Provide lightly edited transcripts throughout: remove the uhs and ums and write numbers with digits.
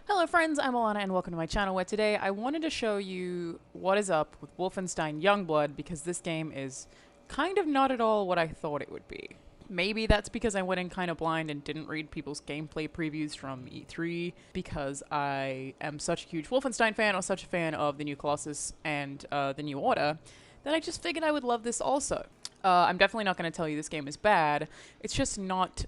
Hello friends, I'm Alana and welcome to my channel where today I wanted to show you what is up with Wolfenstein Youngblood because this game is kind of not at all what I thought it would be. Maybe that's because I went in kind of blind and didn't read people's gameplay previews from E3 because I am such a huge Wolfenstein fan or such a fan of the new Colossus and the New Order that I just figured I would love this also. I'm definitely not going to tell you this game is bad, it's just not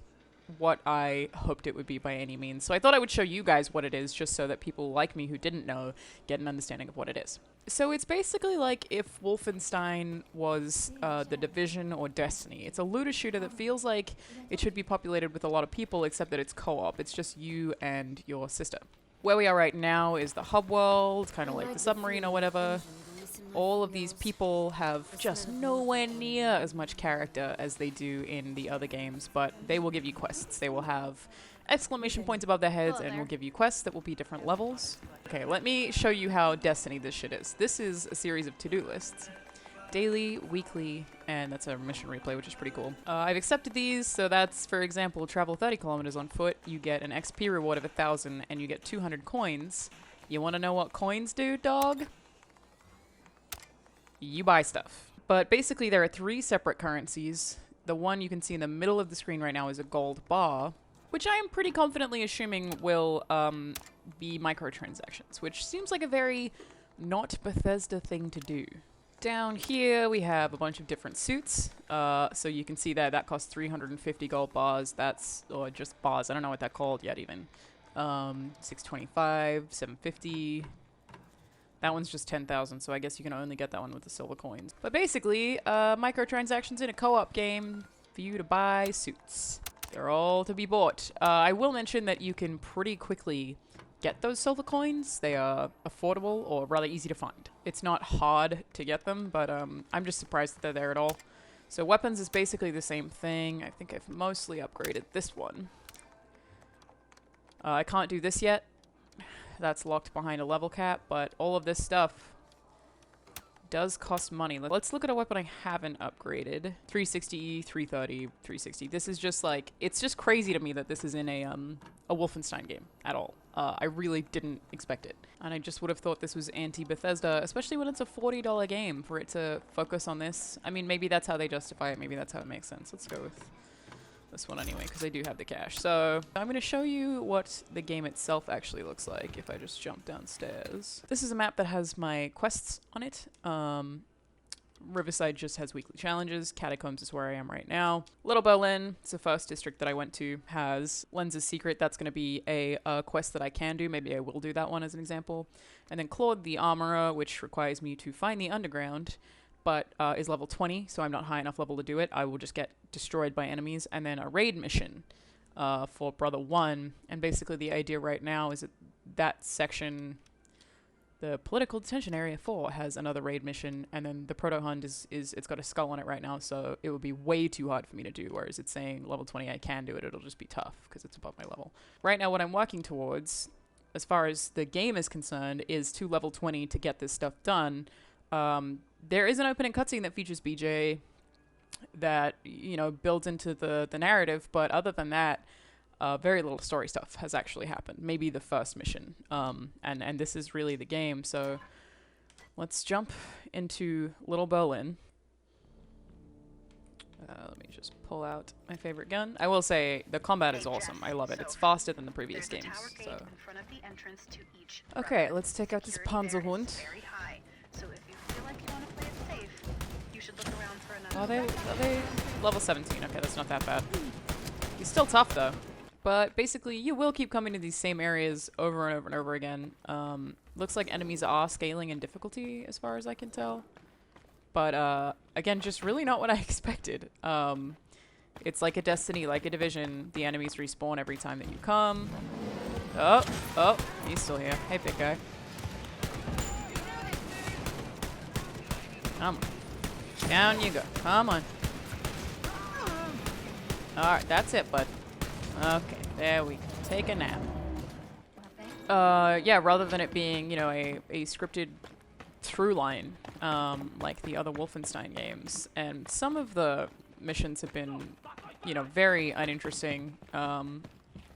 what I hoped it would be by any means. So I thought I would show you guys what it is just so that people like me who didn't know get an understanding of what it is. So it's basically like if Wolfenstein was The Division or Destiny. It's a looter shooter that feels like it should be populated with a lot of people except that it's co-op. It's just you and your sister. Where we are right now is the hub world, kind of like the submarine or whatever. All of these people have just nowhere near as much character as they do in the other games, but they will give you quests. They will have exclamation points above their heads and will give you quests that will be different levels. Okay, let me show you how Destiny this shit is. This is a series of to-do lists. Daily, weekly, and that's a mission replay, which is pretty cool. I've accepted these, so that's, for example, travel 30 kilometers on foot, you get an XP reward of 1,000, and you get 200 coins. You want to know what coins do, dog? You buy stuff. But basically there are three separate currencies. The one you can see in the middle of the screen right now is a gold bar, which I am pretty confidently assuming will be microtransactions, which seems like a very not Bethesda thing to do. Down here we have a bunch of different suits. So you can see that costs 350 gold bars. That's, or just bars, I don't know what that's called yet even. 625, 750. That one's just 10,000, so I guess you can only get that one with the silver coins. But basically, microtransactions in a co-op game for you to buy suits. They're all to be bought. I will mention that you can pretty quickly get those silver coins. They are affordable or rather easy to find. It's not hard to get them, but I'm just surprised that they're there at all. So weapons is basically the same thing. I think I've mostly upgraded this one. I can't do this yet. That's locked behind a level cap, but all of this stuff does cost money. Let's look at a weapon I haven't upgraded. 360, 330, 360. This is just like, it's just crazy to me that this is in a Wolfenstein game at all. I really didn't expect it. And I just would have thought this was anti-Bethesda, especially when it's a $40 game for it to focus on this. I mean, maybe that's how they justify it. Maybe that's how it makes sense. Let's go with this one anyway, because I do have the cash. So I'm going to show you what the game itself actually looks like if I just jump downstairs. This is a map that has my quests on it. Riverside just has weekly challenges. Catacombs is where I am right now. Little Berlin, it's the first district that I went to, has Lens's Secret. That's going to be a quest that I can do. Maybe I will do that one as an example. And then Claude the Armorer, which requires me to find the underground, but is level 20, so I'm not high enough level to do it. I will just get destroyed by enemies. And then a raid mission for Brother 1. And basically the idea right now is that that section, the political detention area 4, has another raid mission. And then the Proto-Hund it's got a skull on it right now, so it would be way too hard for me to do, whereas it's saying level 20 I can do it. It'll just be tough because it's above my level. Right now what I'm working towards, as far as the game is concerned, is to level 20 to get this stuff done. There is an opening cutscene that features BJ that, you know, builds into the narrative, but other than that, very little story stuff has actually happened. Maybe the first mission, and this is really the game, so let's jump into Little Berlin. Let me just pull out my favorite gun. I will say, the combat is awesome. I love it. It's faster than the previous games. So. Okay, let's take out this Panzerhund. So if you feel like you want to play it safe, you should look around for another. Are they level 17? Okay, that's not that bad. He's still tough though. But basically, you will keep coming to these same areas over and over and over again. Looks like enemies are scaling in difficulty as far as I can tell. But again, just really not what I expected. It's like a Destiny, like a Division. The enemies respawn every time that you come. Oh, he's still here. Hey, big guy. Come on. Down you go. Come on. Alright, that's it, bud. Okay, there we go. Take a nap. Yeah, rather than it being, you know, a scripted through line, like the other Wolfenstein games. And some of the missions have been, you know, very uninteresting.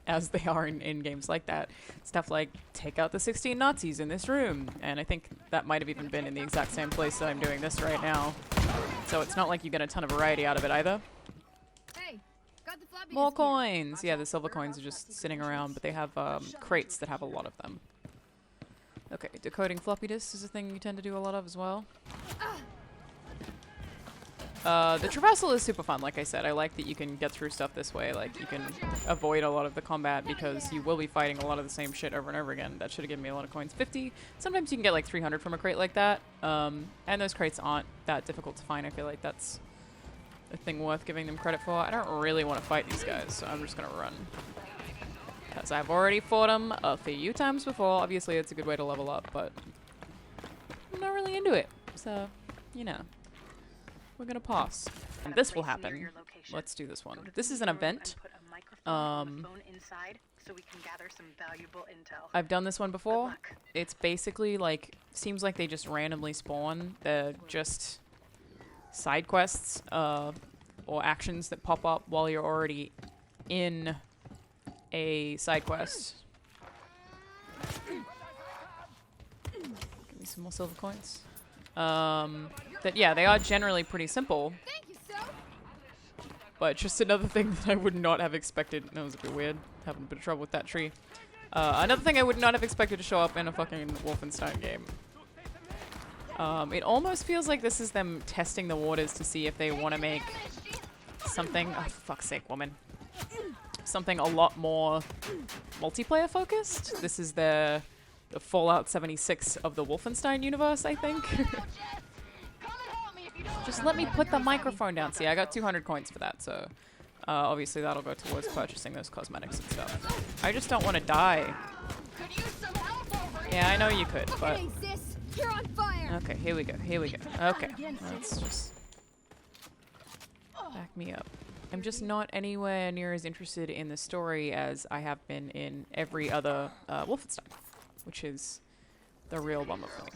as they are in games like that. Stuff like, take out the 16 Nazis in this room. And I think that might have even been in the exact same place that I'm doing this right now. So it's not like you get a ton of variety out of it either. Hey, got the floppy More disk here. coins! Yeah, the silver coins are just sitting around, but they have crates that have a lot of them. Okay, decoding floppy disks is a thing you tend to do a lot of as well. The traversal is super fun, like I said. I like that you can get through stuff this way. Like, you can avoid a lot of the combat because you will be fighting a lot of the same shit over and over again. That should have given me a lot of coins. 50. Sometimes you can get like 300 from a crate like that. And those crates aren't that difficult to find. I feel like that's a thing worth giving them credit for. I don't really want to fight these guys, so I'm just going to run. Because I've already fought them a few times before. Obviously, it's a good way to level up, but I'm not really into it. So, you know. We're gonna pause. And this will happen. Let's do this one. This is an event. I've done this one before. It's basically like, seems like they just randomly spawn. They're just side quests or actions that pop up while you're already in a side quest. Give me some more silver coins. That, yeah, they are generally pretty simple. But just another thing that I would not have expected. That was a bit weird. Having a bit of trouble with that tree. Another thing I would not have expected to show up in a fucking Wolfenstein game. It almost feels like this is them testing the waters to see if they want to make something, oh, for fuck's sake, woman. Something a lot more multiplayer focused. This is the Fallout 76 of the Wolfenstein universe, I think. Just let me put the microphone down. See, I got 200 coins for that, so obviously that'll go towards purchasing those cosmetics and stuff. I just don't want to die. Yeah, I know you could, but... Okay, here we go, here we go. Okay, let's just... back me up. I'm just not anywhere near as interested in the story as I have been in every other Wolfenstein, which is the real bummer for me.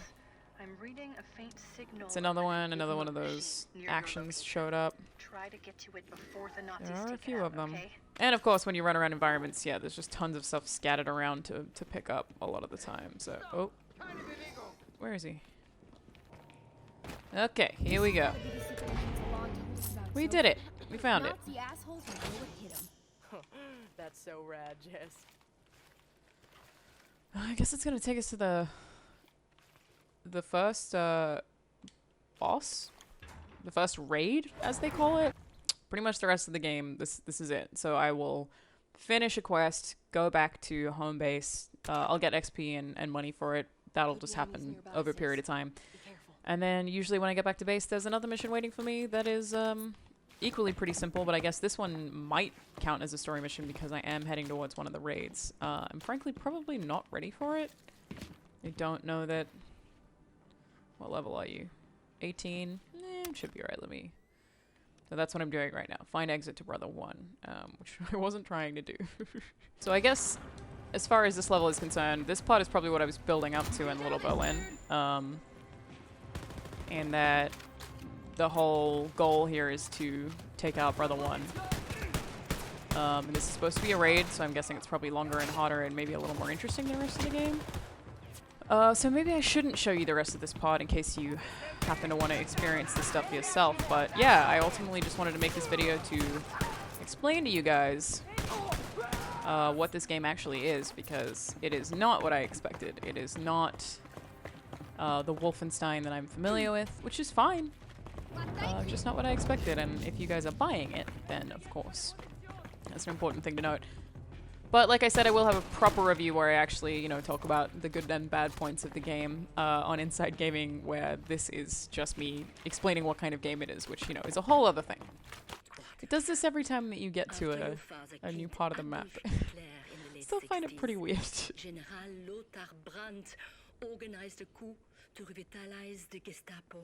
I'm reading a faint signal. It's another one of those actions showed up. Try to get to it before the Nazis There are a take it few out, of them. okay? And of course, when you run around environments, yeah, there's just tons of stuff scattered around to pick up a lot of the time. So, oh, where is he? Okay, here we go. We did it. We found it. That's so rad, Jess. I guess it's gonna take us to the first boss, the first raid, as they call it. Pretty much the rest of the game, this is it. So I will finish a quest, go back to home base. I'll get XP and money for it. That'll just happen over a period of time. And then usually when I get back to base, there's another mission waiting for me that is equally pretty simple, but I guess this one might count as a story mission because I am heading towards one of the raids. I'm frankly probably not ready for it. I don't know that... What level are you? 18? Should be right, let me... So that's what I'm doing right now. Find exit to Brother 1, which I wasn't trying to do. So I guess, as far as this level is concerned, this part is probably what I was building up to in Little Berlin. And that the whole goal here is to take out Brother 1. And this is supposed to be a raid, so I'm guessing it's probably longer and hotter and maybe a little more interesting than the rest of the game. So maybe I shouldn't show you the rest of this pod in case you happen to want to experience this stuff yourself. But yeah, I ultimately just wanted to make this video to explain to you guys what this game actually is, because it is not what I expected. It is not the Wolfenstein that I'm familiar with, which is fine. Just not what I expected, and if you guys are buying it, then of course. That's an important thing to note. But like I said, I will have a proper review where I actually, you know, talk about the good and bad points of the game on Inside Gaming, where this is just me explaining what kind of game it is, which, you know, is a whole other thing. It does this every time that you get to a new part of the map. Still find it pretty weird. General Lothar Brandt organized a coup to revitalize the Gestapo.